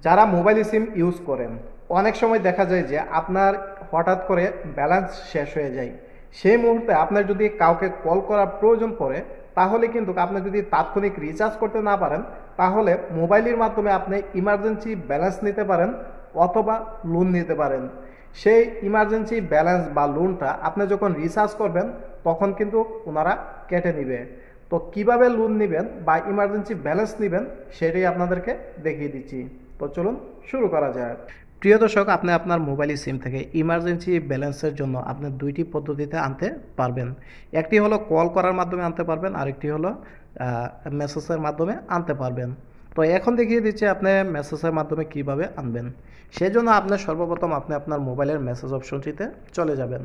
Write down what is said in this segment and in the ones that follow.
যারা mobile SIM use করেন অনেক সময় দেখা যায় যে আপনার হঠাৎ করে ব্যালেন্স শেষ হয়ে যায়। সেই মুহূর্তে আপনার যদি কাউকে কল করার প্রয়োজন পড়ে তাহলে কিন্তু আপনি যদি তাৎক্ষণিক রিচার্জ করতে না পারেন তাহলে মোবাইলের মাধ্যমে আপনি ইমার্জেন্সি ব্যালেন্স নিতে পারেন অথবা লোন নিতে পারেন। সেই ইমার্জেন্সি ব্যালেন্স বা লোনটা আপনি যখন রিচার্জ করবেন তখন কিন্তু ওনারা কেটে নেবে। তো কিভাবে লোন নেবেন বা ইমার্জেন্সি ব্যালেন্স নেবেন সেটাই আপনাদেরকে দেখিয়ে দিচ্ছি। তো চলুন শুরু করা যাক। প্রিয় দর্শক, আপনি আপনার মোবাইল সিম থেকে ইমার্জেন্সি ব্যালেন্সের জন্য আপনি দুইটি পদ্ধতিতে আনতে পারবেন। একটি হলো কল করার মাধ্যমে আনতে পারবেন, আরেকটি হলো মেসেজের মাধ্যমে আনতে পারবেন। তো এখন দেখিয়ে দিচ্ছি আপনি মেসেজের মাধ্যমে কিভাবে আনবেন। সেজন্য আপনি সর্বপ্রথম আপনি আপনার মোবাইলের মেসেজ অপশনটিতে চলে যাবেন।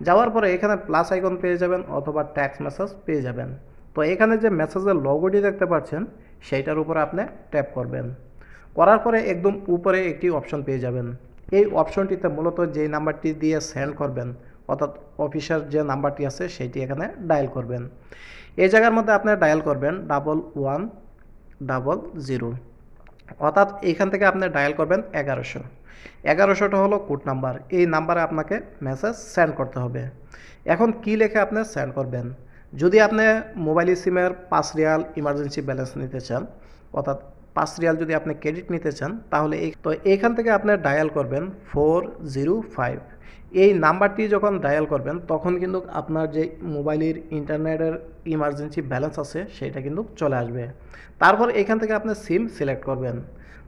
যাওয়ার পরে এখানে প্লাস আইকন পেয়ে যাবেন অথবা ট্যাক্স মেসেজ পেয়ে যাবেন। তো এখানে যে মেসেজের লোগোটি দেখতে পাচ্ছেন সেইটার উপরে আপনি ট্যাপ করবেন। করার পরে একদম উপরে একটি অপশন পেয়ে যাবেন। এই অপশনটিতে মূলত যেই নাম্বারটি দিয়ে সেন্ড করবেন অর্থাৎ অফিসের যে নাম্বারটি আছে সেইটি এখানে ডায়াল করবেন। এই জায়গার মধ্যে আপনি ডায়াল করবেন 1100, অর্থাৎ এইখান থেকে আপনি ডায়াল করবেন 1100টা হলো কোড নাম্বার। এই নাম্বারে আপনাকে মেসেজ সেন্ড করতে হবে। এখন কি লিখে আপনি সেন্ড করবেন? যদি আপনি মোবাইল সিমের 5 রিয়াল ইমার্জেন্সি ব্যালেন্স নিতে চান অর্থাৎ 5 রিয়াল যদি আপনি ক্রেডিট নিতে চান তাহলে এইখান থেকে আপনি ডায়াল করবেন 405। এই নাম্বারটি যখন ডায়াল করবেন তখন কিন্তু আপনার যে মোবাইলের ইন্টারনেটের ইমার্জেন্সি ব্যালেন্স আছে সেটা কিন্তু চলে আসবে। তারপর এখান থেকে আপনি সিম সিলেক্ট করবেন।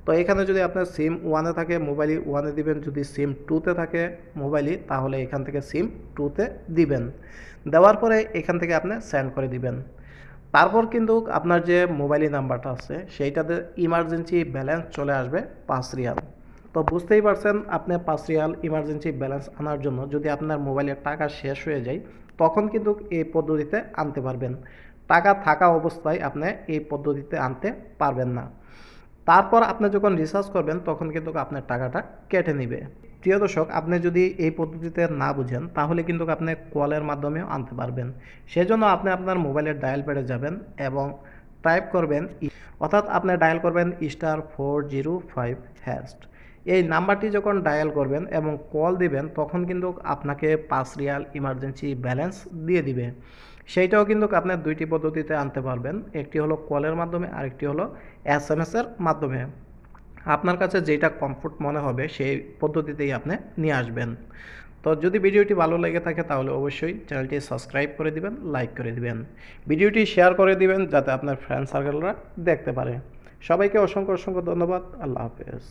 তো এখানে যদি আপনার সিম 1-এ থাকে মোবাইলই 1-এ দিবেন, যদি সিম 2-তে থাকে মোবাইলই তাহলে এখান থেকে সিম 2-তে দিবেন। দেওয়ার পরে এখান থেকে আপনি সেন্ড করে দিবেন। তারপর কিন্তু আপনার যে মোবাইল নাম্বারটা আছে সেইটাতে ইমার্জেন্সি ব্যালেন্স চলে আসবে 5 রিয়াল। তো বুঝতেই পারছেন আপনি 5 রিয়াল ইমার্জেন্সি ব্যালেন্স আনার জন্য যদি আপনার মোবাইলের টাকা শেষ হয়ে যায় তখন কিন্তু এই পদ্ধতিতে আনতে পারবেন। টাকা থাকা অবস্থায় আপনি এই পদ্ধতিতে আনতে পারবেন না। তারপর আপনি যখন রিচার্জ করবেন তখন কিন্তু আপনার টাকাটা কেটে নেবে। প্রিয় দর্শক, আপনি যদি এই পদ্ধতিতে না বুঝেন তাহলে কিন্তু আপনি কলের মাধ্যমেও আনতে পারবেন। সেজন্য আপনি আপনার মোবাইলের ডায়াল প্যাডে যাবেন এবং টাইপ করবেন অর্থাৎ আপনি ডায়াল করবেন *405#। এই নাম্বারটি যখন ডায়াল করবেন এবং কল দিবেন তখন কিন্তু আপনাকে 5 রিয়াল ইমার্জেন্সি ব্যালেন্স দিয়ে দিবে। সেইটাও কিন্তু আপনি দুইটি পদ্ধতিতে আনতে পারবেন। একটি হলো কলের মাধ্যমে, আরেকটি হলো SMS-এর মাধ্যমে। আপনার কাছে যেটা কমফোর্ট মনে হবে সেই পদ্ধতিতেই আপনি নিয়ে আসবেন। তো যদি ভিডিওটি ভালো লেগে থাকে তাহলে অবশ্যই চ্যানেলটি সাবস্ক্রাইব করে দিবেন, লাইক করে দিবেন, ভিডিওটি শেয়ার করে দিবেন যাতে আপনার ফ্রেন্ড সার্কেলরা দেখতে পারে। সবাইকে অসংখ্য ধন্যবাদ। আল্লাহ হাফেজ।